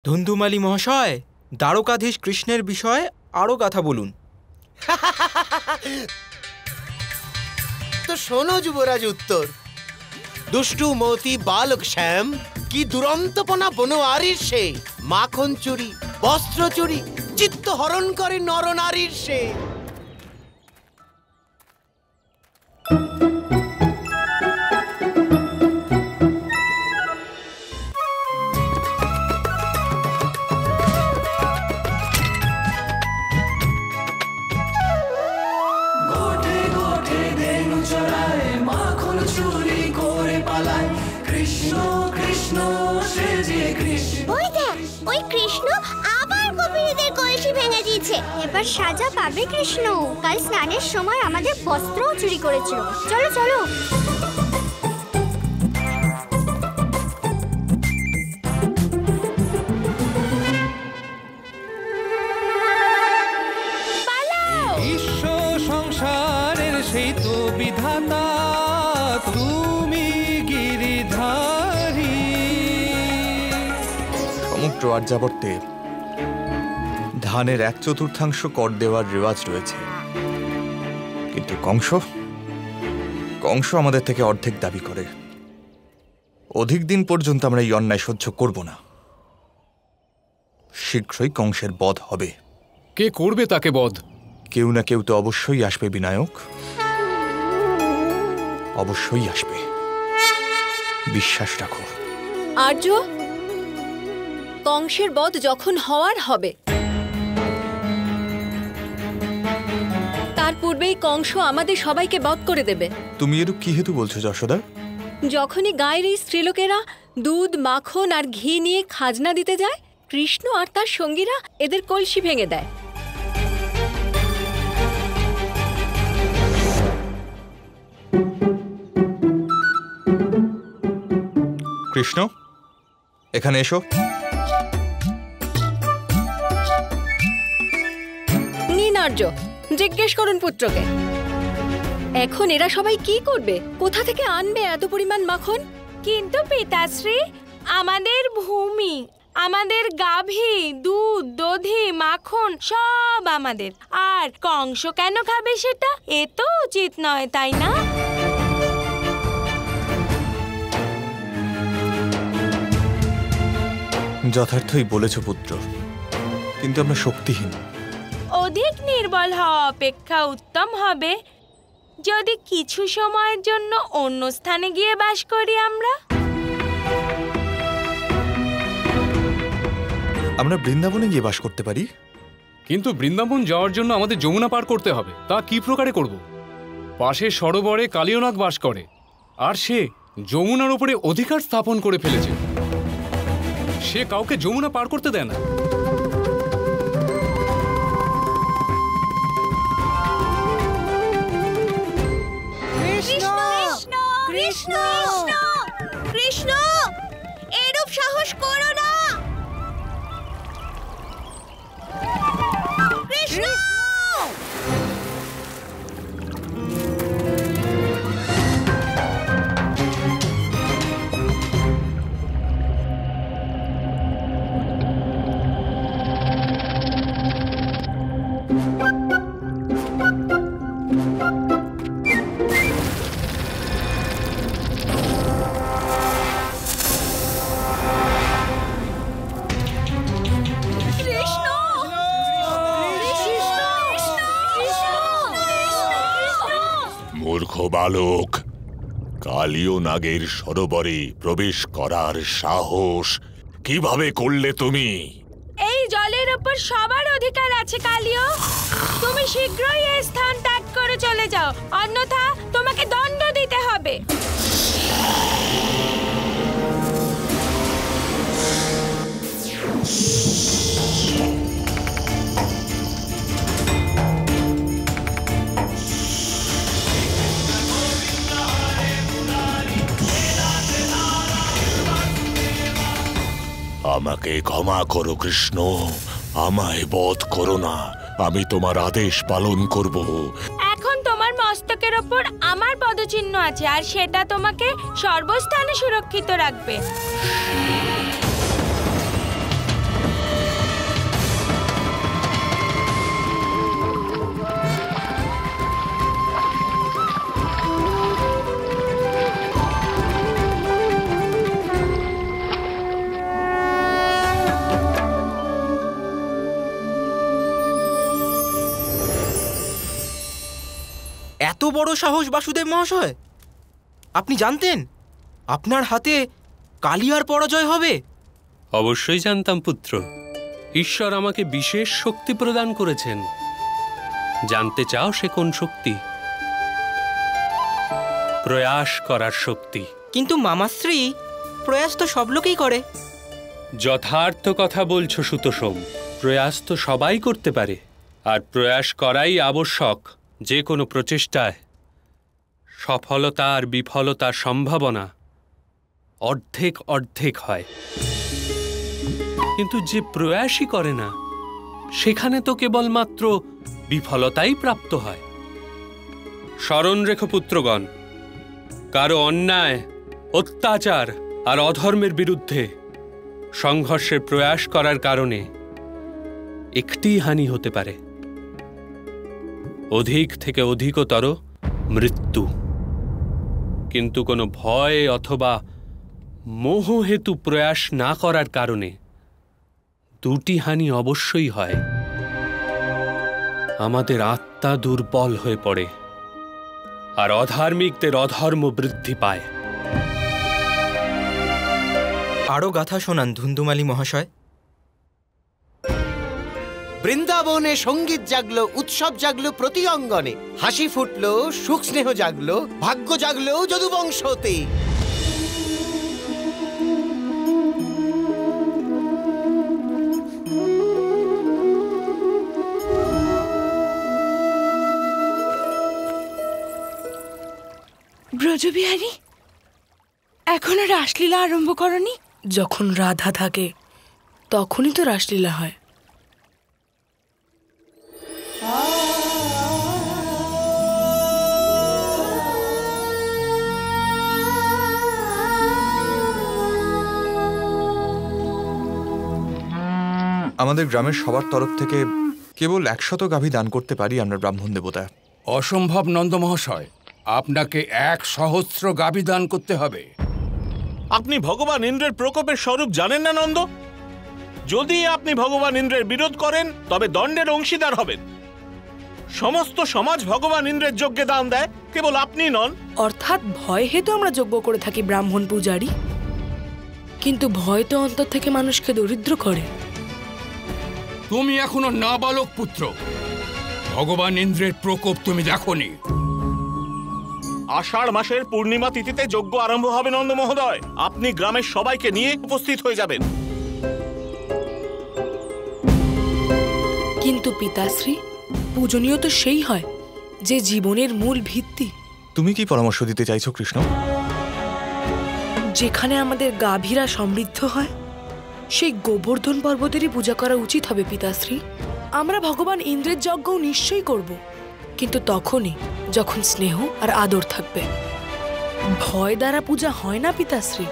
ধুন্ধুমালি মহাশয়, দ্বারকাধীশ কৃষ্ণের বিষয়ে আরো কথা বলুন। তো শোনো যুবরাজ উত্তর। দুষ্টু মতি বালক শ্যাম কি দুরন্তপনা বনোয়ারির সে, মাখন চুরি বস্ত্র চুরি চিত্ত হরণ করে নরনারীর সে। এবার সাজা পাবে কৃষ্ণ। কাল স্নানের সময় আমাদের বস্ত্রও চুরি করেছিল। চলো চলো। বিশ্ব সংসারের সেই তো বিধাতা, তুমি গিরিধারী। সমগ্র আর্যাবর্তে ধানের 1/4 কর দেওয়ার রেওয়াজ রয়েছে, কিন্তু কংস আমাদের থেকে অর্ধেক দাবি করে। অধিক দিন পর্যন্ত আমরা এই অন্যায় সহ্য করব না। শীঘ্রই কংসের বধ হবে। কে করবে তাকে বধ? কেউ না কেউ তো অবশ্যই আসবে বিনায়ক, অবশ্যই আসবে, বিশ্বাস রাখো। আর্য, কংসের বধ যখন হওয়ার হবে, তার পূর্বেই কংস আমাদের সবাইকে বধ করে দেবে। তুমি এরূপ কি হেতু বলছো যশোদা? যখনই গায়ের এই স্ত্রীলোকেরা দুধ মাখন আর ঘি নিয়ে খাজনা দিতে যায়, কৃষ্ণ আর তার সঙ্গীরা এদের কলসি ভেঙে দেয়। কৃষ্ণ, এখানে এসো। নিন আর্য, জিজ্ঞেস করুন পুত্রকে। এখন এরা সবাই কি করবে? কোথা থেকে আনবে এত পরিমাণ মাখন? কিন্তু পিতাশ্রী, আমাদের ভূমি, আমাদের গাভী, দুধ দধি মাখন সব আমাদের। আর কংস কেন খাবে সেটা? এ তো উচিত নয়, তাই না? যথার্থই বলেছ পুত্র, কিন্তু আমরা শক্তিহীন। অধিক নির্বল হওয়া অপেক্ষা উত্তম হবে যদি কিছু সময়ের জন্য অন্য স্থানে গিয়ে বাস করি। আমরা বৃন্দাবনে গিয়ে বাস করতে পারি, কিন্তু বৃন্দাবন যাওয়ার জন্য আমাদের যমুনা পার করতে হবে। তা কি প্রকারে করব? পাশে সরোবরে কালিয়নাগ বাস করে, আর সে যমুনার উপরে অধিকার স্থাপন করে ফেলেছে। সে কাউকে যমুনা পার করতে দেয় না। কৃষ্ণ, কৃষ্ণ, এরূপ সাহস করো না। কৃষ্ণ, মূর্খ বালক, কালীয় নাগের সরোবরে প্রবেশ করার সাহস কিভাবে করলে তুমি? এই জলের উপর সবার অধিকার আছে কালিয়। তুমি শীঘ্রই এই স্থান ত্যাগ করে চলে যাও, অন্যথা তোমাকে দণ্ড দিতে হবে। আমাকে ক্ষমা করো কৃষ্ণ, আমায় বধ করো না। আমি তোমার আদেশ পালন করব। এখন তোমার মস্তকের ওপর আমার পদচিহ্ন আছে, আর সেটা তোমাকে সর্বস্থানে সুরক্ষিত রাখবে। এত বড় সাহস বাসুদেব মহাশয়! আপনি জানতেন আপনার হাতে কালিয়ার পরাজয় হবে? অবশ্যই জানতাম পুত্র। ঈশ্বর আমাকে বিশেষ শক্তি প্রদান করেছেন। জানতে চাও সে কোন শক্তি? প্রয়াস করার শক্তি। কিন্তু মামাশ্রী, প্রয়াস তো সব লোকেই করে। যথার্থ কথা বলছো সুতোষম। প্রয়াস তো সবাই করতে পারে, আর প্রয়াস করাই আবশ্যক। যে কোনো প্রচেষ্টায় সফলতা আর বিফলতার সম্ভাবনা অর্ধেক অর্ধেক হয়। কিন্তু যে প্রয়াসই করে না, সেখানে তো কেবলমাত্র বিফলতাই প্রাপ্ত হয়। স্মরণ রেখো পুত্রগণ, কারো অন্যায়, অত্যাচার আর অধর্মের বিরুদ্ধে সংঘর্ষের প্রয়াস করার কারণে একটি হানি হতে পারে, অধিক থেকে অধিকতর মৃত্যু। কিন্তু কোনো ভয় অথবা মোহ হেতু প্রয়াস না করার কারণে দুটি হানি অবশ্যই হয়। আমাদের আত্মা দুর্বল হয়ে পড়ে, আর অধার্মিকদের অধর্ম বৃদ্ধি পায়। আরও গাথা শোনান ধুন্দুমালি মহাশয়। বৃন্দাবনে সঙ্গীত জাগলো, উৎসব জাগলো প্রতি অঙ্গনে, হাসি ফুটলো, সুখ স্নেহ জাগলো, ভাগ্য জাগলো যদুবংশতে। ব্রজবিহারী, এখনো রাসলীলা আরম্ভ করনি? যখন রাধা থাকে তখনই তো রাসলীলা হয়। আমাদের গ্রামের সবার তরফ থেকে কেবল 100 গাভী দান করতে পারি আমরা ব্রাহ্মণ দেবতা। অসম্ভব নন্দ মহাশয়, আপনাকে 1 সহস্র গাভী দান করতে হবে। আপনি ভগবান ইন্দ্রের প্রকোপের স্বরূপ জানেন না নন্দ? যদি আপনি ভগবান ইন্দ্রের বিরোধ করেন তবে দণ্ডের অংশীদার হবেন। সমস্ত সমাজ ভগবান ইন্দ্রের যজ্ঞে দান দেয়, কেবল আপনি নন। অর্থাৎ ভয় হেতু আমরা যজ্ঞ করে থাকি ব্রাহ্মণ পূজারী, কিন্তু ভয় তো অন্তর থেকে মানুষকে দরিদ্র করে। তুমি এখনো নাবালক পুত্র, ভগবান ইন্দ্রের প্রকোপ তুমি দেখোনি। আষাঢ় মাসের পূর্ণিমা তিথিতে যজ্ঞ আরম্ভ হবে নন্দ মহোদয়। আপনি গ্রামের সবাইকে নিয়ে উপস্থিত হয়ে যাবেন। কিন্তু পিতাশ্রী, পূজনীয় তো সেই হয় যে জীবনের মূল ভিত্তি। তুমি কি পরামর্শ দিতে চাইছো কৃষ্ণ? যেখানে আমাদের গাভীরা সমৃদ্ধ হয়, সেই গোবর্ধন পর্বতেরই পূজা করা উচিত হবে পিতাশ্রী। আমরা ভগবান ইন্দ্রের যজ্ঞও নিশ্চয়ই করব, কিন্তু তখনই যখন স্নেহ আর আদর থাকবে। ভয় দ্বারা পূজা হয় না পিতাশ্রী।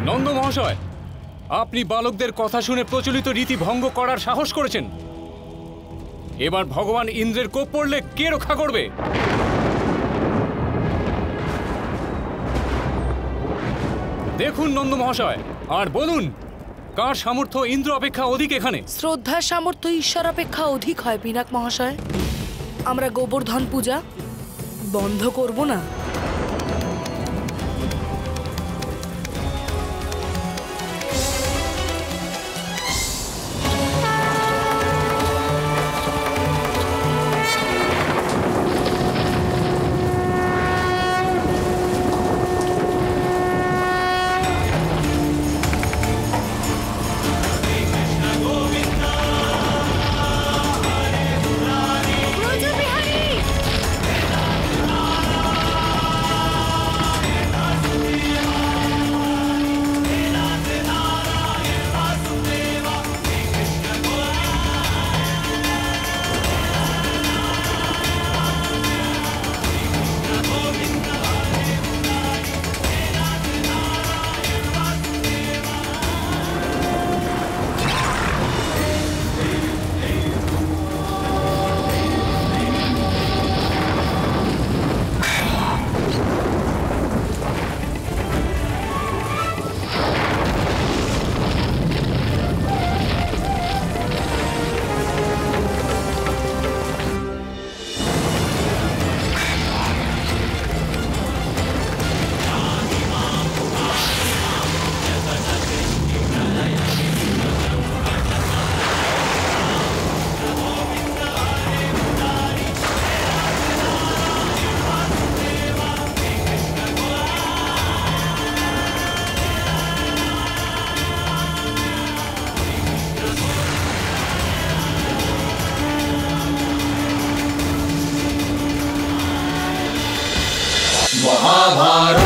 নন্দ মহাশয়, আপনি বালকদের কথা শুনে প্রচলিত রীতি ভঙ্গ করার সাহস করেছেন। এবার ভগবান ইন্দ্রের কোপ পড়লে কে রক্ষা করবে? দেখুন নন্দ মহাশয়, আর বলুন কার সামর্থ্য ইন্দ্র অপেক্ষা অধিক এখানে? শ্রদ্ধার সামর্থ্য ঈশ্বর অপেক্ষা অধিক হয় পিনাক মহাশয়। আমরা গোবর্ধন পূজা বন্ধ করব না। মহাভারত